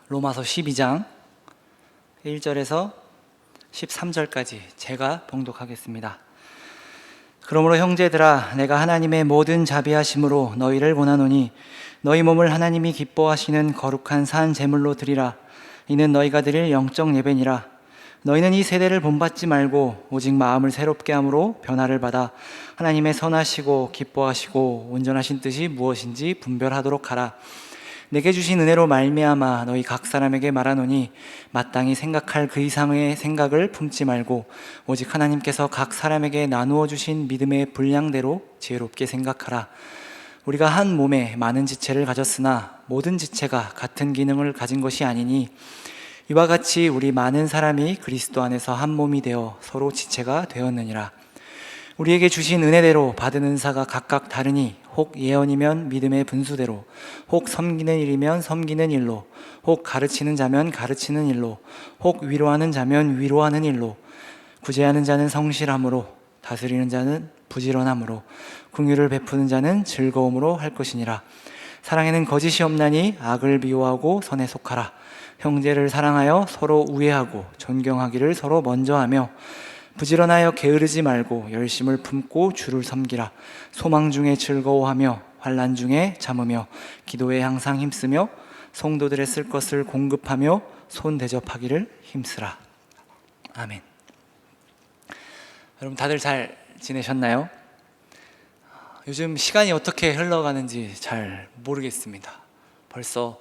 로마서 12장 1절에서 13절까지 제가 봉독하겠습니다. 그러므로 형제들아, 내가 하나님의 모든 자비하심으로 너희를 권하노니 너희 몸을 하나님이 기뻐하시는 거룩한 산 제물로 드리라. 이는 너희가 드릴 영적 예배니라. 너희는 이 세대를 본받지 말고 오직 마음을 새롭게 함으로 변화를 받아 하나님의 선하시고 기뻐하시고 온전하신 뜻이 무엇인지 분별하도록 하라. 내게 주신 은혜로 말미암아 너희 각 사람에게 말하노니 마땅히 생각할 그 이상의 생각을 품지 말고 오직 하나님께서 각 사람에게 나누어 주신 믿음의 분량대로 지혜롭게 생각하라. 우리가 한 몸에 많은 지체를 가졌으나 모든 지체가 같은 기능을 가진 것이 아니니 이와 같이 우리 많은 사람이 그리스도 안에서 한 몸이 되어 서로 지체가 되었느니라. 우리에게 주신 은혜대로 받은 은사가 각각 다르니 혹 예언이면 믿음의 분수대로, 혹 섬기는 일이면 섬기는 일로, 혹 가르치는 자면 가르치는 일로, 혹 위로하는 자면 위로하는 일로, 구제하는 자는 성실함으로, 다스리는 자는 부지런함으로, 긍휼을 베푸는 자는 즐거움으로 할 것이니라. 사랑에는 거짓이 없나니 악을 미워하고 선에 속하라. 형제를 사랑하여 서로 우애하고 존경하기를 서로 먼저 하며 부지런하여 게으르지 말고 열심을 품고 주를 섬기라. 소망 중에 즐거워하며 환난 중에 참으며 기도에 항상 힘쓰며 성도들의 쓸 것을 공급하며 손 대접하기를 힘쓰라. 아멘. 여러분 다들 잘 지내셨나요? 요즘 시간이 어떻게 흘러가는지 잘 모르겠습니다. 벌써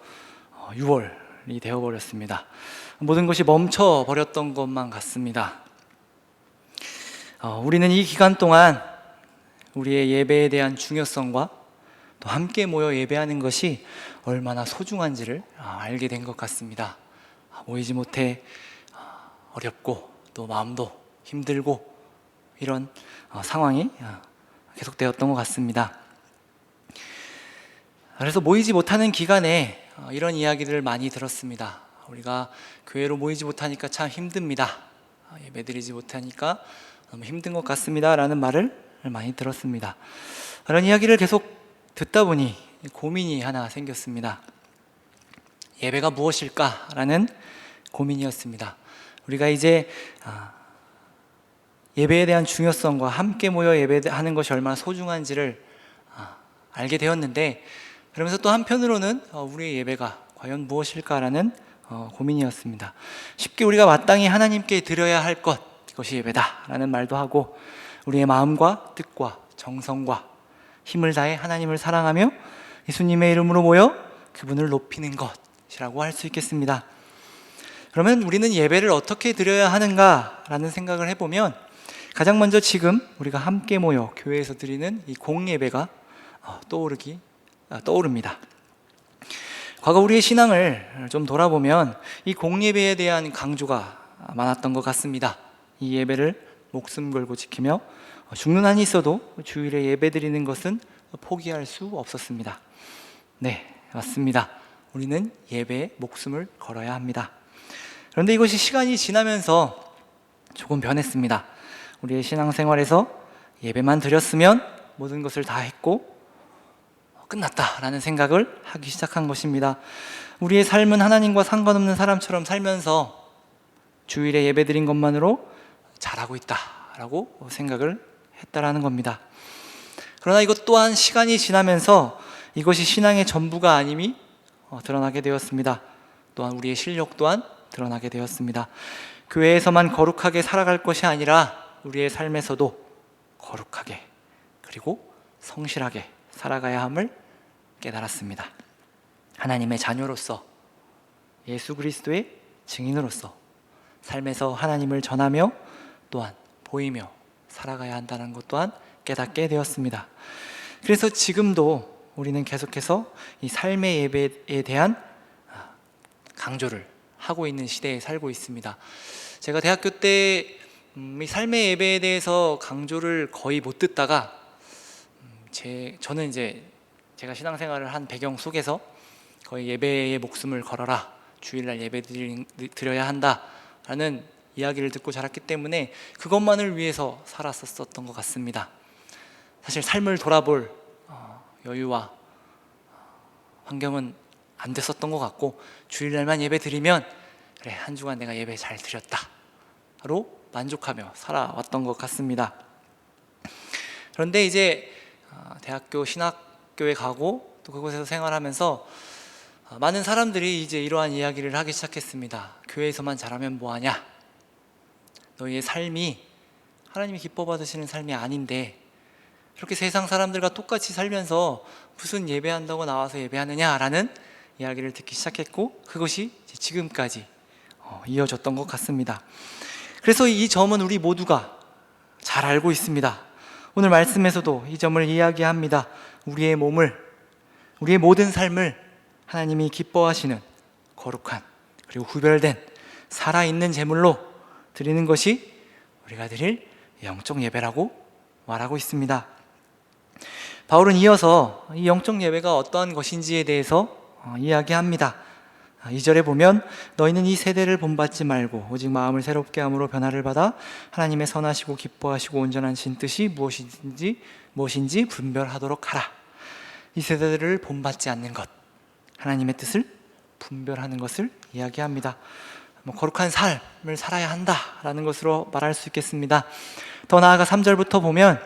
6월이 되어버렸습니다. 모든 것이 멈춰버렸던 것만 같습니다. 우리는 이 기간 동안 우리의 예배에 대한 중요성과 또 함께 모여 예배하는 것이 얼마나 소중한지를 알게 된 것 같습니다. 모이지 못해 어렵고 또 마음도 힘들고 이런 상황이 계속되었던 것 같습니다. 그래서 모이지 못하는 기간에 이런 이야기들을 많이 들었습니다. 우리가 교회로 모이지 못하니까 참 힘듭니다. 예배드리지 못하니까 너무 힘든 것 같습니다 라는 말을 많이 들었습니다. 그런 이야기를 계속 듣다 보니 고민이 하나 생겼습니다. 예배가 무엇일까? 라는 고민이었습니다. 우리가 이제 예배에 대한 중요성과 함께 모여 예배하는 것이 얼마나 소중한지를 알게 되었는데, 그러면서 또 한편으로는 우리의 예배가 과연 무엇일까라는 고민이었습니다. 쉽게 우리가 마땅히 하나님께 드려야 할 것, 이것이 예배다 라는 말도 하고, 우리의 마음과 뜻과 정성과 힘을 다해 하나님을 사랑하며 예수님의 이름으로 모여 그분을 높이는 것이라고 할 수 있겠습니다. 그러면 우리는 예배를 어떻게 드려야 하는가 라는 생각을 해보면, 가장 먼저 지금 우리가 함께 모여 교회에서 드리는 이 공예배가 떠오릅니다. 과거 우리의 신앙을 좀 돌아보면 이 공예배에 대한 강조가 많았던 것 같습니다. 이 예배를 목숨 걸고 지키며 죽는 한이 있어도 주일에 예배 드리는 것은 포기할 수 없었습니다. 네, 맞습니다. 우리는 예배에 목숨을 걸어야 합니다. 그런데 이것이 시간이 지나면서 조금 변했습니다. 우리의 신앙생활에서 예배만 드렸으면 모든 것을 다 했고 끝났다라는 생각을 하기 시작한 것입니다. 우리의 삶은 하나님과 상관없는 사람처럼 살면서 주일에 예배 드린 것만으로 잘하고 있다라고 생각을 했다라는 겁니다. 그러나 이것 또한 시간이 지나면서 이것이 신앙의 전부가 아님이 드러나게 되었습니다. 또한 우리의 실력 또한 드러나게 되었습니다. 교회에서만 거룩하게 살아갈 것이 아니라 우리의 삶에서도 거룩하게 그리고 성실하게 살아가야 함을 깨달았습니다. 하나님의 자녀로서, 예수 그리스도의 증인으로서 삶에서 하나님을 전하며 또한 보이며 살아가야 한다는 것 또한 깨닫게 되었습니다. 그래서 지금도 우리는 계속해서 이 삶의 예배에 대한 강조를 하고 있는 시대에 살고 있습니다. 제가 대학교 때 이 삶의 예배에 대해서 강조를 거의 못 듣다가 저는 이제 제가 신앙생활을 한 배경 속에서 거의 예배에 목숨을 걸어라, 주일날 예배 드려야 한다라는 이야기를 듣고 자랐기 때문에 그것만을 위해서 살았었던 것 같습니다. 사실 삶을 돌아볼 여유와 환경은 안 됐었던 것 같고, 주일날만 예배 드리면 그래, 한 주간 내가 예배 잘 드렸다로 만족하며 살아왔던 것 같습니다. 그런데 이제 대학교 신학교에 가고 또 그곳에서 생활하면서 많은 사람들이 이제 이러한 이야기를 하기 시작했습니다. 교회에서만 잘하면 뭐하냐? 너희의 삶이 하나님이 기뻐 받으시는 삶이 아닌데 그렇게 세상 사람들과 똑같이 살면서 무슨 예배한다고 나와서 예배하느냐라는 이야기를 듣기 시작했고, 그것이 지금까지 이어졌던 것 같습니다. 그래서 이 점은 우리 모두가 잘 알고 있습니다. 오늘 말씀에서도 이 점을 이야기합니다. 우리의 몸을, 우리의 모든 삶을 하나님이 기뻐하시는 거룩한 그리고 구별된 살아있는 제물로 드리는 것이 우리가 드릴 영적 예배라고 말하고 있습니다. 바울은 이어서 이 영적 예배가 어떠한 것인지에 대해서 이야기합니다. 2절에 보면 너희는 이 세대를 본받지 말고 오직 마음을 새롭게 함으로 변화를 받아 하나님의 선하시고 기뻐하시고 온전한 신 뜻이 무엇인지 분별하도록 하라. 이 세대들을 본받지 않는 것, 하나님의 뜻을 분별하는 것을 이야기합니다. 거룩한 삶을 살아야 한다라는 것으로 말할 수 있겠습니다. 더 나아가 3절부터 보면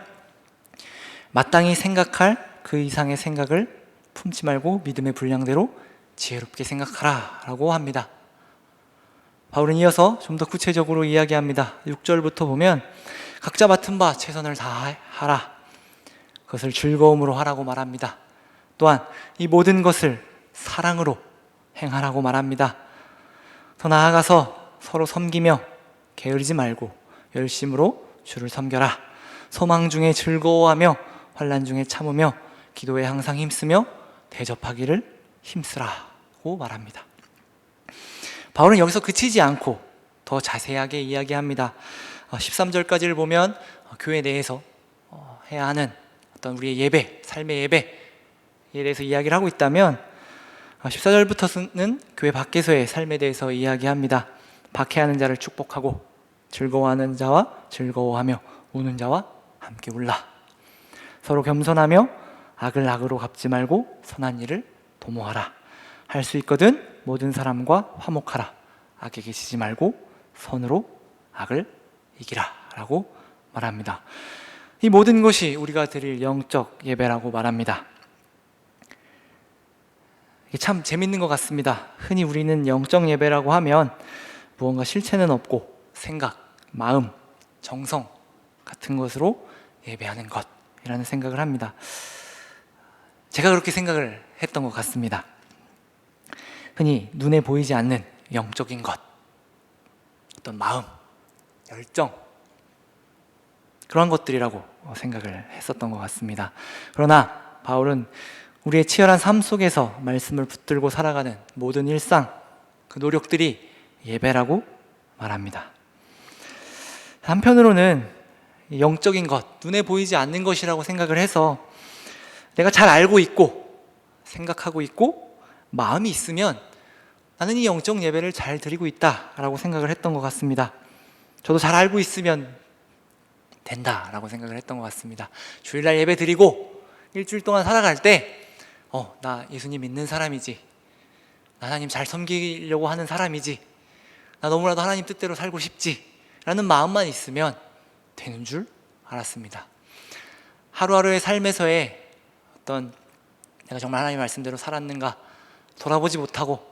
마땅히 생각할 그 이상의 생각을 품지 말고 믿음의 분량대로 지혜롭게 생각하라 라고 합니다. 바울은 이어서 좀 더 구체적으로 이야기합니다. 6절부터 보면 각자 맡은 바 최선을 다하라, 그것을 즐거움으로 하라고 말합니다. 또한 이 모든 것을 사랑으로 행하라고 말합니다. 더 나아가서 서로 섬기며 게으르지 말고 열심으로 주를 섬겨라. 소망 중에 즐거워하며 환난 중에 참으며 기도에 항상 힘쓰며 대접하기를 힘쓰라고 말합니다. 바울은 여기서 그치지 않고 더 자세하게 이야기합니다. 13절까지를 보면 교회 내에서 해야 하는 어떤 우리의 예배, 삶의 예배에 대해서 이야기를 하고 있다면 14절부터는 교회 밖에서의 삶에 대해서 이야기합니다. 박해하는 자를 축복하고 즐거워하는 자와 즐거워하며 우는 자와 함께 울라. 서로 겸손하며 악을 악으로 갚지 말고 선한 일을 도모하라. 할 수 있거든 모든 사람과 화목하라. 악에게 지지 말고 선으로 악을 이기라 라고 말합니다. 이 모든 것이 우리가 드릴 영적 예배라고 말합니다. 이게 참 재밌는 것 같습니다. 흔히 우리는 영적 예배라고 하면 무언가 실체는 없고 생각, 마음, 정성 같은 것으로 예배하는 것이라는 생각을 합니다. 제가 그렇게 생각을 했던 것 같습니다. 흔히 눈에 보이지 않는 영적인 것, 어떤 마음, 열정, 그런 것들이라고 생각을 했었던 것 같습니다. 그러나 바울은 우리의 치열한 삶 속에서 말씀을 붙들고 살아가는 모든 일상, 그 노력들이 예배라고 말합니다. 한편으로는 영적인 것, 눈에 보이지 않는 것이라고 생각을 해서 내가 잘 알고 있고 생각하고 있고 마음이 있으면 나는 이 영적 예배를 잘 드리고 있다라고 생각을 했던 것 같습니다. 저도 잘 알고 있으면 된다라고 생각을 했던 것 같습니다. 주일날 예배 드리고 일주일 동안 살아갈 때 나 예수님 믿는 사람이지, 나 하나님 잘 섬기려고 하는 사람이지, 나 너무나도 하나님 뜻대로 살고 싶지 라는 마음만 있으면 되는 줄 알았습니다. 하루하루의 삶에서의 어떤 내가 정말 하나님 말씀대로 살았는가 돌아보지 못하고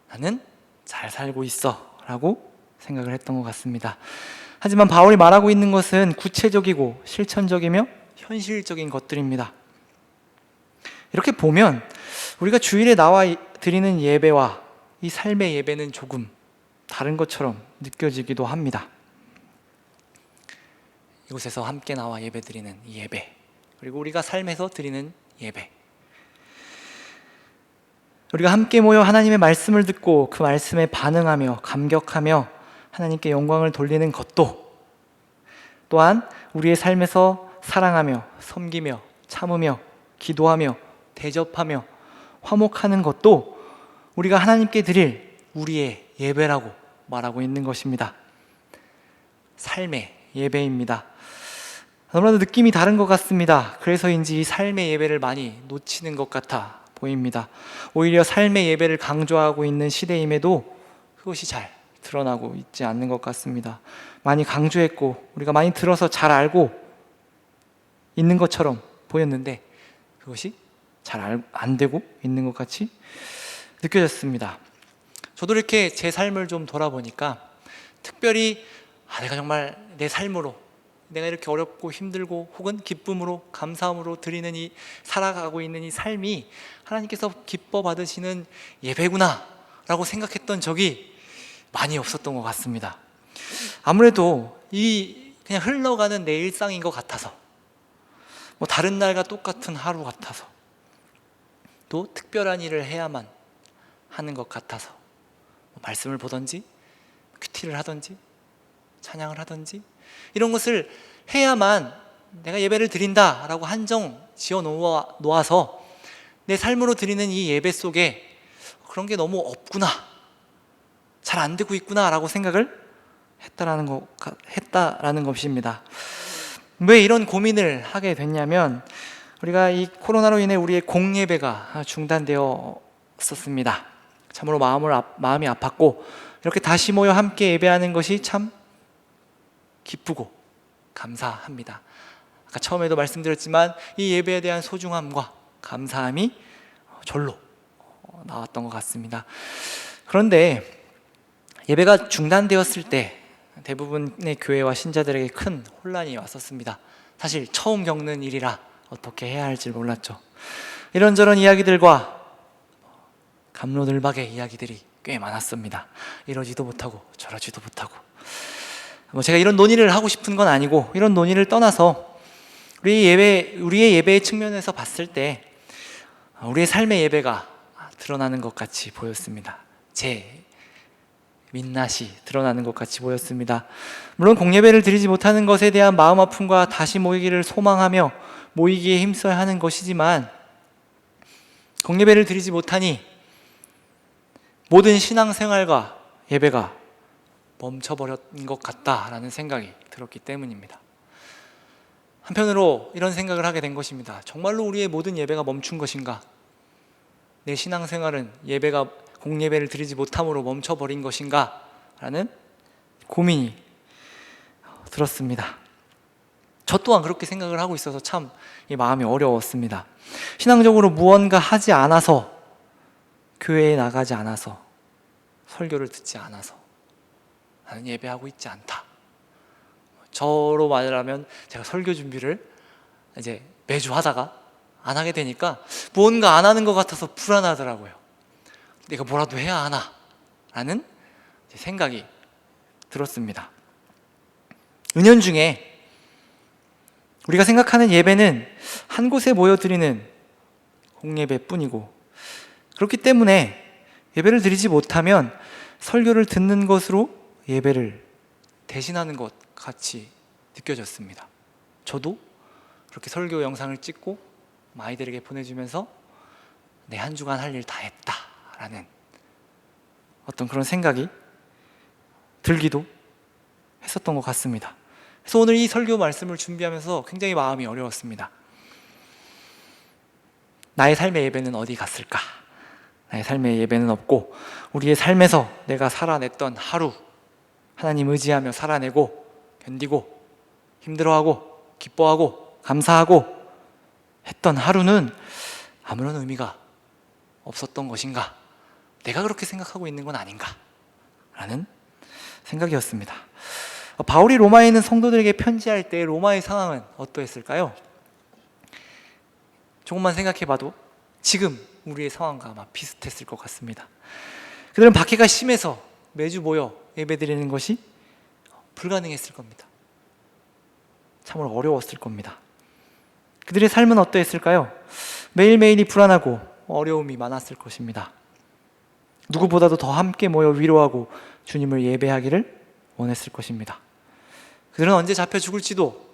나는 잘 살고 있어 라고 생각을 했던 것 같습니다. 하지만 바울이 말하고 있는 것은 구체적이고 실천적이며 현실적인 것들입니다. 이렇게 보면 우리가 주일에 나와 드리는 예배와 이 삶의 예배는 조금 다른 것처럼 느껴지기도 합니다. 이곳에서 함께 나와 예배 드리는 이 예배, 그리고 우리가 삶에서 드리는 예배, 우리가 함께 모여 하나님의 말씀을 듣고 그 말씀에 반응하며 감격하며 하나님께 영광을 돌리는 것도, 또한 우리의 삶에서 사랑하며 섬기며 참으며 기도하며 대접하며 화목하는 것도 우리가 하나님께 드릴 우리의 예배라고 말하고 있는 것입니다. 삶의 예배입니다. 너무나도 느낌이 다른 것 같습니다. 그래서인지 이 삶의 예배를 많이 놓치는 것 같아 보입니다. 오히려 삶의 예배를 강조하고 있는 시대임에도 그것이 잘 드러나고 있지 않는 것 같습니다. 많이 강조했고 우리가 많이 들어서 잘 알고 있는 것처럼 보였는데 그것이 잘 안 되고 있는 것 같이 느껴졌습니다. 저도 이렇게 제 삶을 좀 돌아보니까 특별히 내가 정말 내 삶으로 내가 이렇게 어렵고 힘들고 혹은 기쁨으로 감사함으로 드리는 이 살아가고 있는 이 삶이 하나님께서 기뻐 받으시는 예배구나 라고 생각했던 적이 많이 없었던 것 같습니다. 아무래도 이 그냥 흘러가는 내 일상인 것 같아서, 뭐 다른 날과 똑같은 하루 같아서, 또 특별한 일을 해야만 하는 것 같아서 말씀을 보든지 큐티를 하든지 찬양을 하든지 이런 것을 해야만 내가 예배를 드린다라고 한정 지어 놓아서 내 삶으로 드리는 이 예배 속에 그런 게 너무 없구나, 잘 안 되고 있구나 라고 생각을 했다라는 것입니다. 왜 이런 고민을 하게 됐냐면 우리가 이 코로나로 인해 우리의 공예배가 중단되었었습니다. 참으로 마음이 아팠고 이렇게 다시 모여 함께 예배하는 것이 참 기쁘고 감사합니다. 아까 처음에도 말씀드렸지만 이 예배에 대한 소중함과 감사함이 절로 나왔던 것 같습니다. 그런데 예배가 중단되었을 때 대부분의 교회와 신자들에게 큰 혼란이 왔었습니다. 사실 처음 겪는 일이라 어떻게 해야 할지 몰랐죠. 이런저런 이야기들과 갑로들박의 이야기들이 꽤 많았습니다. 이러지도 못하고 저러지도 못하고, 제가 이런 논의를 하고 싶은 건 아니고 이런 논의를 떠나서 우리의 예배의 측면에서 봤을 때 우리의 삶의 예배가 드러나는 것 같이 보였습니다. 제 민낯이 드러나는 것 같이 보였습니다. 물론 공예배를 드리지 못하는 것에 대한 마음 아픔과 다시 모이기를 소망하며 모이기에 힘써야 하는 것이지만 공예배를 드리지 못하니 모든 신앙생활과 예배가 멈춰버린 것 같다라는 생각이 들었기 때문입니다. 한편으로 이런 생각을 하게 된 것입니다. 정말로 우리의 모든 예배가 멈춘 것인가? 내 신앙생활은 공예배를 드리지 못함으로 멈춰버린 것인가? 라는 고민이 들었습니다. 저 또한 그렇게 생각을 하고 있어서 참 이 마음이 어려웠습니다. 신앙적으로 무언가 하지 않아서, 교회에 나가지 않아서, 설교를 듣지 않아서 나는 예배하고 있지 않다. 저로 말하면 제가 설교 준비를 이제 매주 하다가 안 하게 되니까 무언가 안 하는 것 같아서 불안하더라고요. 내가 뭐라도 해야 하나 라는 생각이 들었습니다. 은연중에 우리가 생각하는 예배는 한 곳에 모여드리는 공예배뿐이고, 그렇기 때문에 예배를 드리지 못하면 설교를 듣는 것으로 예배를 대신하는 것 같이 느껴졌습니다. 저도 그렇게 설교 영상을 찍고 아이들에게 보내주면서 내 한 주간 할 일 다 했다라는 어떤 그런 생각이 들기도 했었던 것 같습니다. 그래서 오늘 이 설교 말씀을 준비하면서 굉장히 마음이 어려웠습니다. 나의 삶의 예배는 어디 갔을까? 나의 삶의 예배는 없고 우리의 삶에서 내가 살아냈던 하루, 하나님 의지하며 살아내고 견디고 힘들어하고 기뻐하고 감사하고 했던 하루는 아무런 의미가 없었던 것인가? 내가 그렇게 생각하고 있는 건 아닌가? 라는 생각이었습니다. 바울이 로마에 있는 성도들에게 편지할 때 로마의 상황은 어떠했을까요? 조금만 생각해봐도 지금 우리의 상황과 아마 비슷했을 것 같습니다. 그들은 박해가 심해서 매주 모여 예배드리는 것이 불가능했을 겁니다. 참으로 어려웠을 겁니다. 그들의 삶은 어떠했을까요? 매일매일이 불안하고 어려움이 많았을 것입니다. 누구보다도 더 함께 모여 위로하고 주님을 예배하기를 원했을 것입니다. 그들은 언제 잡혀 죽을지도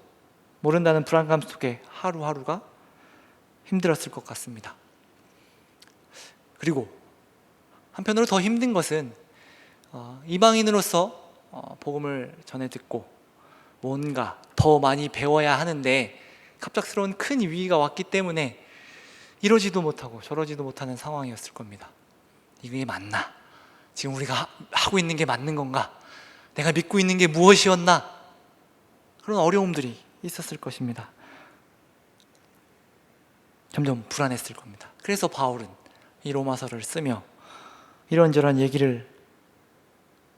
모른다는 불안감 속에 하루하루가 힘들었을 것 같습니다. 그리고 한편으로 더 힘든 것은 이방인으로서 복음을 전해 듣고 뭔가 더 많이 배워야 하는데 갑작스러운 큰 위기가 왔기 때문에 이러지도 못하고 저러지도 못하는 상황이었을 겁니다. 이게 맞나? 지금 우리가 하고 있는 게 맞는 건가? 내가 믿고 있는 게 무엇이었나? 그런 어려움들이 있었을 것입니다. 점점 불안했을 겁니다. 그래서 바울은 이 로마서를 쓰며 이런저런 얘기를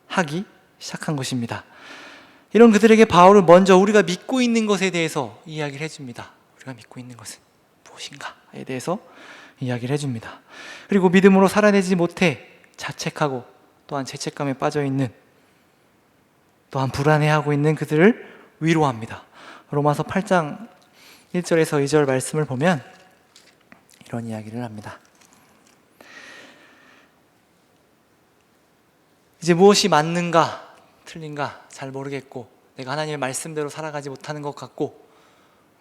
하기 시작한 것입니다. 이런 그들에게 바울은 먼저 우리가 믿고 있는 것에 대해서 이야기를 해줍니다. 우리가 믿고 있는 것은 무엇인가에 대해서 이야기를 해줍니다. 그리고 믿음으로 살아내지 못해 자책하고 또한 죄책감에 빠져있는, 또한 불안해하고 있는 그들을 위로합니다. 로마서 8장 1절에서 2절 말씀을 보면 이런 이야기를 합니다. 이제 무엇이 맞는가 틀린가 잘 모르겠고, 내가 하나님의 말씀대로 살아가지 못하는 것 같고,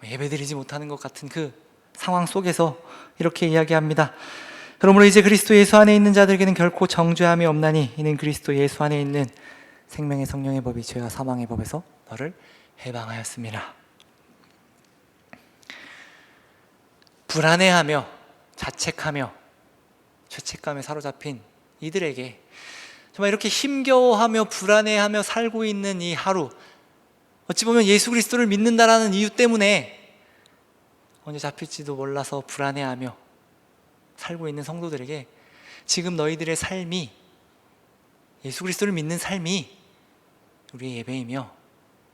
예배드리지 못하는 것 같은 그 상황 속에서 이렇게 이야기합니다. 그러므로 이제 그리스도 예수 안에 있는 자들에게는 결코 정죄함이 없나니 이는 그리스도 예수 안에 있는 생명의 성령의 법이 죄와 사망의 법에서 너를 해방하였습니다. 불안해하며 자책하며 죄책감에 사로잡힌 이들에게 정말 이렇게 힘겨워하며 불안해하며 살고 있는 이 하루, 어찌 보면 예수 그리스도를 믿는다라는 이유 때문에 언제 잡힐지도 몰라서 불안해하며 살고 있는 성도들에게 지금 너희들의 삶이, 예수 그리스도를 믿는 삶이 우리의 예배이며,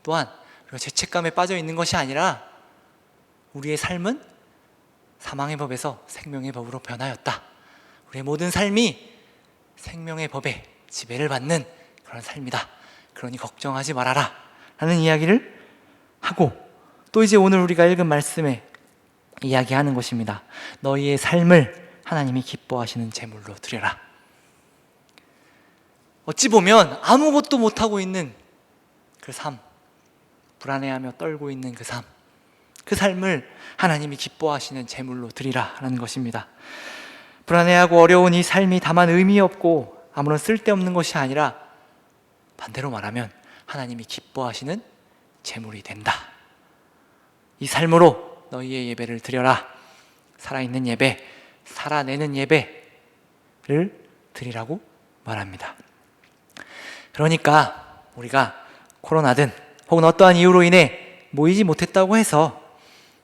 또한 우리가 죄책감에 빠져 있는 것이 아니라 우리의 삶은 사망의 법에서 생명의 법으로 변하였다. 우리의 모든 삶이 생명의 법에 지배를 받는 그런 삶이다. 그러니 걱정하지 말아라 라는 이야기를 하고, 또 이제 오늘 우리가 읽은 말씀에 이야기하는 것입니다. 너희의 삶을 하나님이 기뻐하시는 제물로 드려라. 어찌 보면 아무것도 못하고 있는 그 삶, 불안해하며 떨고 있는 그 삶, 그 삶을 하나님이 기뻐하시는 제물로 드리라 라는 것입니다. 불안해하고 어려운 이 삶이 다만 의미 없고 아무런 쓸데없는 것이 아니라 반대로 말하면 하나님이 기뻐하시는 제물이 된다. 이 삶으로 너희의 예배를 드려라. 살아있는 예배, 살아내는 예배를 드리라고 말합니다. 그러니까 우리가 코로나든 혹은 어떠한 이유로 인해 모이지 못했다고 해서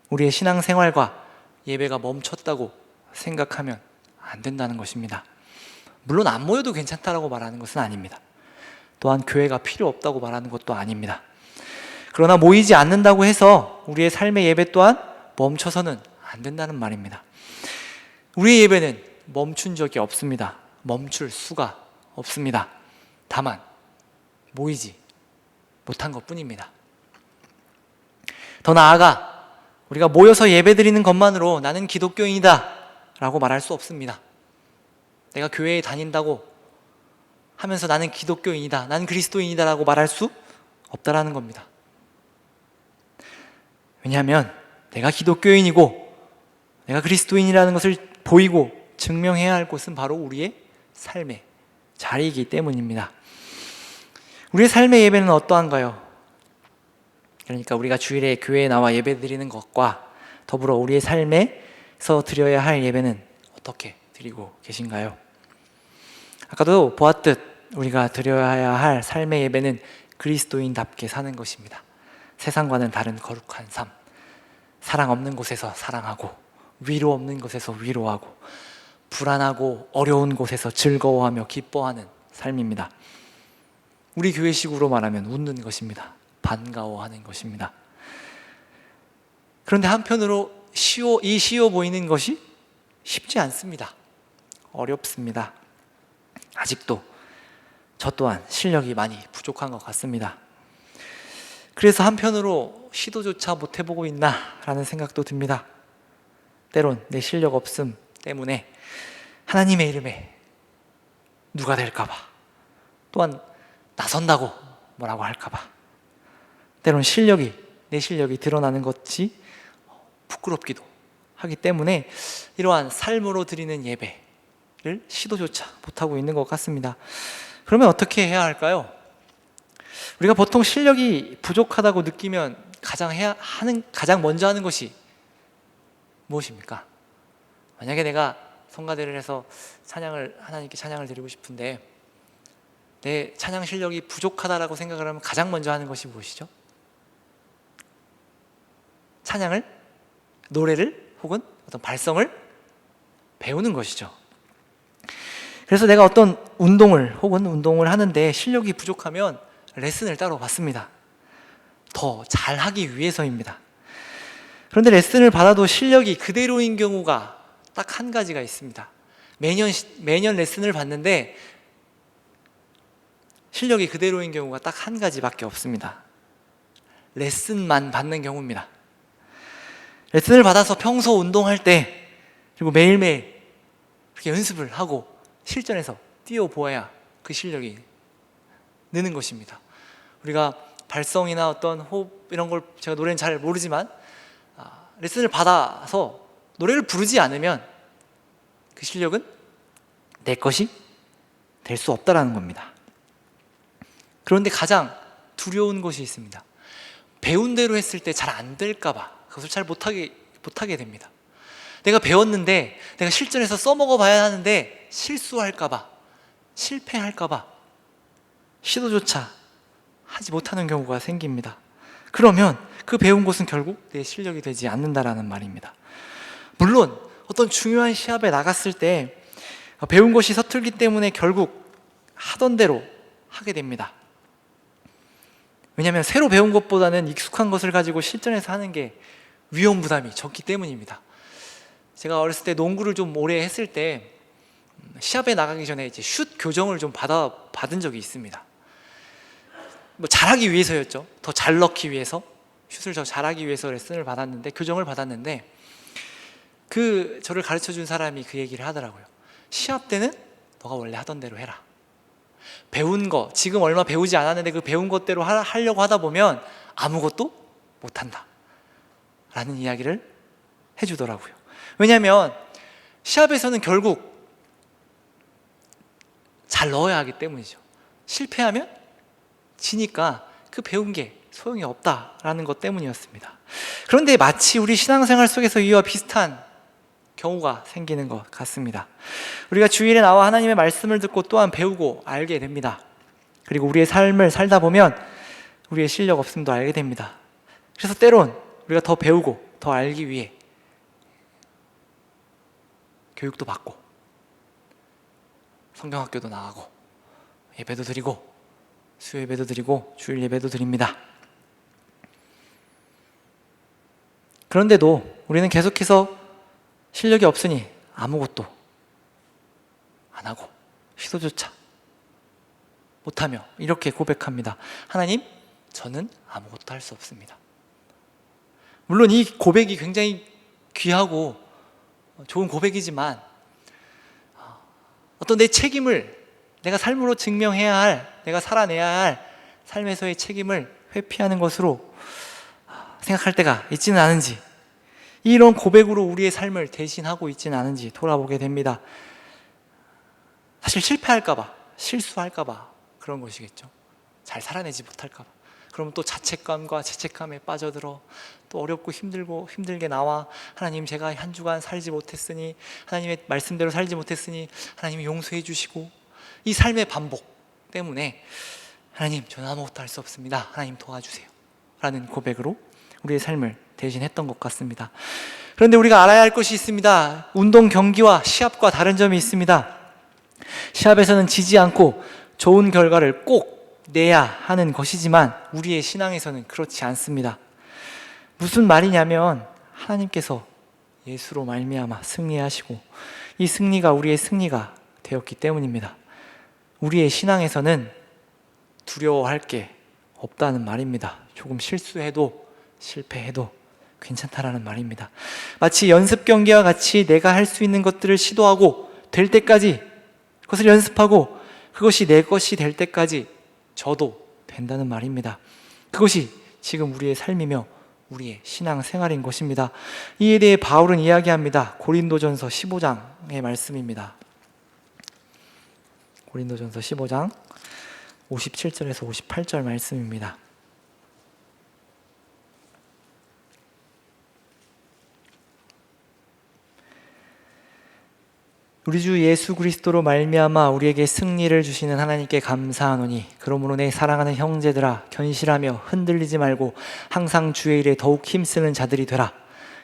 우리의 신앙생활과 예배가 멈췄다고 생각하면 안 된다는 것입니다. 물론 안 모여도 괜찮다라고 말하는 것은 아닙니다. 또한 교회가 필요 없다고 말하는 것도 아닙니다. 그러나 모이지 않는다고 해서 우리의 삶의 예배 또한 멈춰서는 안 된다는 말입니다. 우리의 예배는 멈춘 적이 없습니다. 멈출 수가 없습니다. 다만 모이지 못한 것뿐입니다. 더 나아가 우리가 모여서 예배드리는 것만으로 나는 기독교인이다 라고 말할 수 없습니다. 내가 교회에 다닌다고 하면서 나는 기독교인이다, 나는 그리스도인이다 라고 말할 수 없다라는 겁니다. 왜냐하면 내가 기독교인이고 내가 그리스도인이라는 것을 보이고 증명해야 할 곳은 바로 우리의 삶의 자리이기 때문입니다. 우리의 삶의 예배는 어떠한가요? 그러니까 우리가 주일에 교회에 나와 예배드리는 것과 더불어 우리의 삶에서 드려야 할 예배는 어떻게 드리고 계신가요? 아까도 보았듯 우리가 드려야 할 삶의 예배는 그리스도인답게 사는 것입니다. 세상과는 다른 거룩한 삶, 사랑 없는 곳에서 사랑하고 위로 없는 곳에서 위로하고 불안하고 어려운 곳에서 즐거워하며 기뻐하는 삶입니다. 우리 교회식으로 말하면 웃는 것입니다. 반가워하는 것입니다. 그런데 한편으로 쉬워 보이는 것이 쉽지 않습니다. 어렵습니다. 아직도 저 또한 실력이 많이 부족한 것 같습니다. 그래서 한편으로 시도조차 못 해보고 있나 라는 생각도 듭니다. 때론 내 실력 없음 때문에 하나님의 이름에 누가 될까봐, 또한 나선다고 뭐라고 할까봐, 때론 내 실력이 드러나는 것이 부끄럽기도 하기 때문에 이러한 삶으로 드리는 예배를 시도조차 못하고 있는 것 같습니다. 그러면 어떻게 해야 할까요? 우리가 보통 실력이 부족하다고 느끼면 가장 먼저 하는 것이 무엇입니까? 만약에 내가 성가대를 해서 하나님께 찬양을 드리고 싶은데 내 찬양 실력이 부족하다라고 생각을 하면 가장 먼저 하는 것이 무엇이죠? 노래를 혹은 어떤 발성을 배우는 것이죠. 그래서 내가 어떤 운동을 하는데 실력이 부족하면 레슨을 따로 받습니다. 더 잘하기 위해서입니다. 그런데 레슨을 받아도 실력이 그대로인 경우가 딱 한 가지가 있습니다. 매년 레슨을 받는데 실력이 그대로인 경우가 딱 한 가지밖에 없습니다. 레슨만 받는 경우입니다. 레슨을 받아서 평소 운동할 때 그리고 매일매일 그렇게 연습을 하고 실전에서 뛰어보아야 그 실력이 느는 것입니다. 우리가 발성이나 어떤 호흡 이런 걸 제가 노래는 잘 모르지만 레슨을 받아서 노래를 부르지 않으면 그 실력은 내 것이 될 수 없다라는 겁니다. 그런데 가장 두려운 것이 있습니다. 배운 대로 했을 때 잘 안 될까 봐 그것을 잘 못하게 됩니다. 내가 배웠는데 내가 실전에서 써먹어 봐야 하는데 실수할까 봐, 실패할까 봐 시도조차 하지 못하는 경우가 생깁니다. 그러면 그 배운 것은 결국 내 실력이 되지 않는다라는 말입니다. 물론 어떤 중요한 시합에 나갔을 때 배운 것이 서툴기 때문에 결국 하던 대로 하게 됩니다. 왜냐하면 새로 배운 것보다는 익숙한 것을 가지고 실전에서 하는 게 위험 부담이 적기 때문입니다. 제가 어렸을 때 농구를 좀 오래 했을 때 시합에 나가기 전에 이제 슛 교정을 좀 받은 적이 있습니다. 잘하기 위해서였죠. 더 잘 넣기 위해서, 슛을 더 잘하기 위해서 교정을 받았는데 저를 가르쳐 준 사람이 그 얘기를 하더라고요. 시합 때는 너가 원래 하던 대로 해라. 배운 거 지금 얼마 배우지 않았는데 그 배운 것대로 하려고 하다 보면 아무것도 못한다 라는 이야기를 해주더라고요. 왜냐하면 시합에서는 결국 잘 넣어야 하기 때문이죠. 실패하면 지니까 그 배운 게 소용이 없다라는 것 때문이었습니다. 그런데 마치 우리 신앙생활 속에서 이와 비슷한 경우가 생기는 것 같습니다. 우리가 주일에 나와 하나님의 말씀을 듣고 또한 배우고 알게 됩니다. 그리고 우리의 삶을 살다 보면 우리의 실력 없음도 알게 됩니다. 그래서 때론 우리가 더 배우고 더 알기 위해 교육도 받고 성경학교도 나가고 예배도 드리고 수요 예배도 드리고 주일 예배도 드립니다. 그런데도 우리는 계속해서 실력이 없으니 아무것도 안 하고 시도조차 못하며 이렇게 고백합니다. 하나님, 저는 아무것도 할 수 없습니다. 물론 이 고백이 굉장히 귀하고 좋은 고백이지만 어떤 내 책임을 내가 삶으로 증명해야 할, 내가 살아내야 할 삶에서의 책임을 회피하는 것으로 생각할 때가 있지는 않은지, 이런 고백으로 우리의 삶을 대신하고 있지는 않은지 돌아보게 됩니다. 사실 실패할까봐, 실수할까봐 그런 것이겠죠. 잘 살아내지 못할까봐. 그러면 또 자책감과 죄책감에 빠져들어 또 어렵고 힘들게 나와 하나님, 제가 한 주간 살지 못했으니, 하나님의 말씀대로 살지 못했으니 하나님이 용서해 주시고, 이 삶의 반복 때문에 하나님, 저는 아무것도 할 수 없습니다, 하나님 도와주세요 라는 고백으로 우리의 삶을 대신했던 것 같습니다. 그런데 우리가 알아야 할 것이 있습니다. 운동 경기와 시합과 다른 점이 있습니다. 시합에서는 지지 않고 좋은 결과를 꼭 내야 하는 것이지만 우리의 신앙에서는 그렇지 않습니다. 무슨 말이냐면 하나님께서 예수로 말미암아 승리하시고 이 승리가 우리의 승리가 되었기 때문입니다. 우리의 신앙에서는 두려워할 게 없다는 말입니다. 조금 실수해도 실패해도 괜찮다라는 말입니다. 마치 연습 경기와 같이 내가 할 수 있는 것들을 시도하고 될 때까지 그것을 연습하고 그것이 내 것이 될 때까지 져도 된다는 말입니다. 그것이 지금 우리의 삶이며 우리의 신앙생활인 것입니다. 이에 대해 바울은 이야기합니다. 고린도전서 15장의 말씀입니다. 고린도전서 15장 57절에서 58절 말씀입니다. 우리 주 예수 그리스도로 말미암아 우리에게 승리를 주시는 하나님께 감사하노니 그러므로 내 사랑하는 형제들아 견실하며 흔들리지 말고 항상 주의 일에 더욱 힘쓰는 자들이 되라.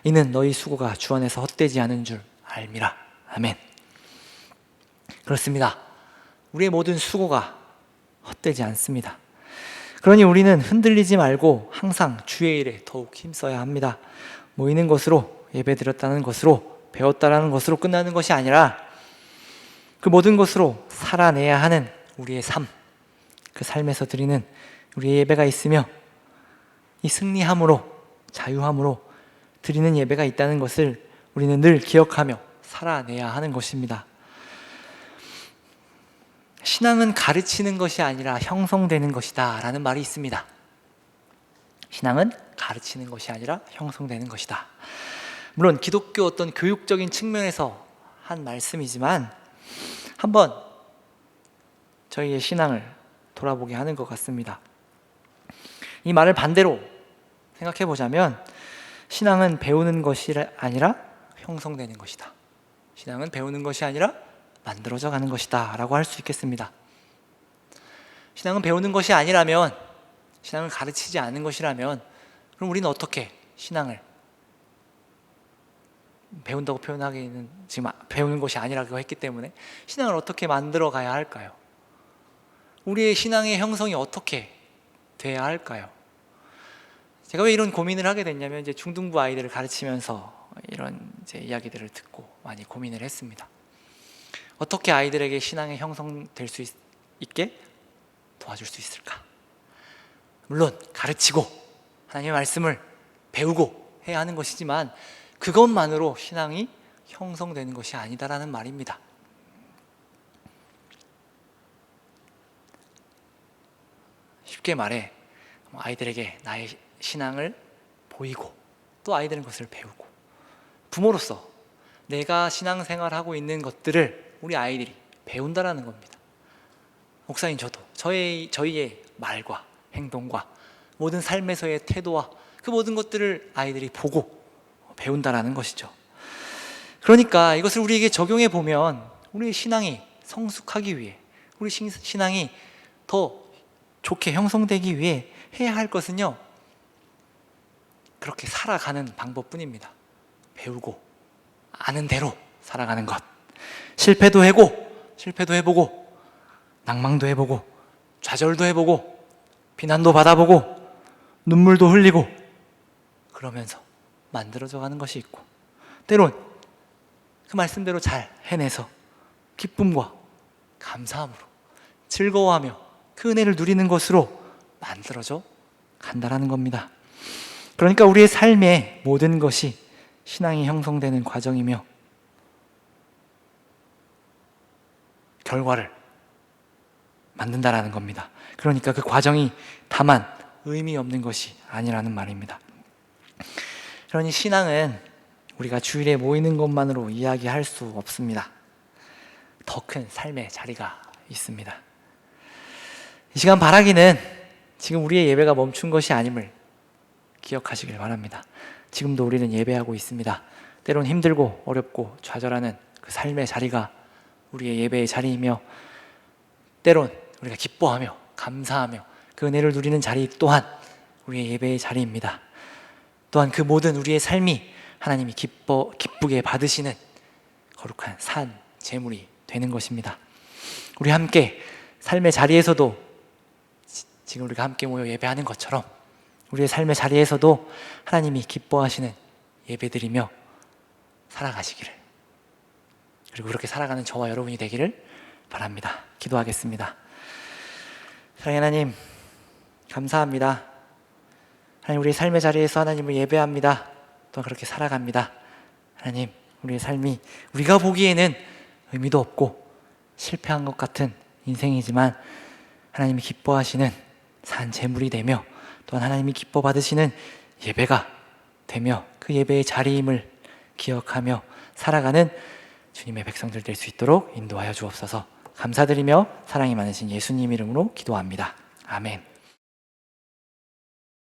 이는 너희 수고가 주 안에서 헛되지 않은 줄 알미라. 아멘. 그렇습니다. 우리의 모든 수고가 헛되지 않습니다. 그러니 우리는 흔들리지 말고 항상 주의 일에 더욱 힘써야 합니다. 모이는 것으로, 예배드렸다는 것으로, 배웠다라는 것으로 끝나는 것이 아니라 그 모든 것으로 살아내야 하는 우리의 삶, 그 삶에서 드리는 우리의 예배가 있으며 이 승리함으로, 자유함으로 드리는 예배가 있다는 것을 우리는 늘 기억하며 살아내야 하는 것입니다. 신앙은 가르치는 것이 아니라 형성되는 것이다 라는 말이 있습니다. 신앙은 가르치는 것이 아니라 형성되는 것이다. 물론 기독교 어떤 교육적인 측면에서 한 말씀이지만 한번 저희의 신앙을 돌아보게 하는 것 같습니다. 이 말을 반대로 생각해 보자면 신앙은 배우는 것이 아니라 형성되는 것이다. 신앙은 배우는 것이 아니라 만들어져 가는 것이다 라고 할 수 있겠습니다. 신앙은 배우는 것이 아니라면, 신앙을 가르치지 않는 것이라면 그럼 우리는 어떻게 신앙을 배운다고 표현하기는 지금 배우는 것이 아니라고 했기 때문에 신앙을 어떻게 만들어 가야 할까요? 우리의 신앙의 형성이 어떻게 돼야 할까요? 제가 왜 이런 고민을 하게 됐냐면 이제 중등부 아이들을 가르치면서 이런 이제 이야기들을 듣고 많이 고민을 했습니다. 어떻게 아이들에게 신앙의 형성될 수 있게 도와줄 수 있을까? 물론 가르치고 하나님의 말씀을 배우고 해야 하는 것이지만 그것만으로 신앙이 형성되는 것이 아니다라는 말입니다. 쉽게 말해 아이들에게 나의 신앙을 보이고 또 아이들은 그것을 배우고 부모로서 내가 신앙생활하고 있는 것들을 우리 아이들이 배운다라는 겁니다. 목사님, 저도 저희의 말과 행동과 모든 삶에서의 태도와 그 모든 것들을 아이들이 보고 배운다라는 것이죠. 그러니까 이것을 우리에게 적용해 보면 우리의 신앙이 성숙하기 위해, 우리 신앙이 더 좋게 형성되기 위해 해야 할 것은요, 그렇게 살아가는 방법뿐입니다. 배우고 아는 대로 살아가는 것. 실패도 해보고 낭망도 해보고 좌절도 해보고 비난도 받아보고 눈물도 흘리고 그러면서 만들어져 가는 것이 있고, 때론 그 말씀대로 잘 해내서 기쁨과 감사함으로 즐거워하며 그 은혜를 누리는 것으로 만들어져 간다라는 겁니다. 그러니까 우리의 삶의 모든 것이 신앙이 형성되는 과정이며 결과를 만든다라는 겁니다. 그러니까 그 과정이 다만 의미 없는 것이 아니라는 말입니다. 그러니 신앙은 우리가 주일에 모이는 것만으로 이야기할 수 없습니다. 더 큰 삶의 자리가 있습니다. 이 시간 바라기는 지금 우리의 예배가 멈춘 것이 아님을 기억하시길 바랍니다. 지금도 우리는 예배하고 있습니다. 때론 힘들고 어렵고 좌절하는 그 삶의 자리가 우리의 예배의 자리이며, 때론 우리가 기뻐하며 감사하며 그 은혜를 누리는 자리 또한 우리의 예배의 자리입니다. 또한 그 모든 우리의 삶이 하나님이 기쁘게 받으시는 거룩한 산 제물이 되는 것입니다. 우리 함께 삶의 자리에서도 지금 우리가 함께 모여 예배하는 것처럼 우리의 삶의 자리에서도 하나님이 기뻐하시는 예배드리며 살아가시기를, 그리고 그렇게 살아가는 저와 여러분이 되기를 바랍니다. 기도하겠습니다. 사랑의 하나님, 감사합니다. 하나님, 우리의 삶의 자리에서 하나님을 예배합니다. 또 그렇게 살아갑니다. 하나님, 우리의 삶이 우리가 보기에는 의미도 없고 실패한 것 같은 인생이지만 하나님이 기뻐하시는 산 제물이 되며, 또한 하나님이 기뻐 받으시는 예배가 되며 그 예배의 자리임을 기억하며 살아가는 주님의 백성들 될 수 있도록 인도하여 주옵소서. 감사드리며 사랑이 많으신 예수님 이름으로 기도합니다. 아멘.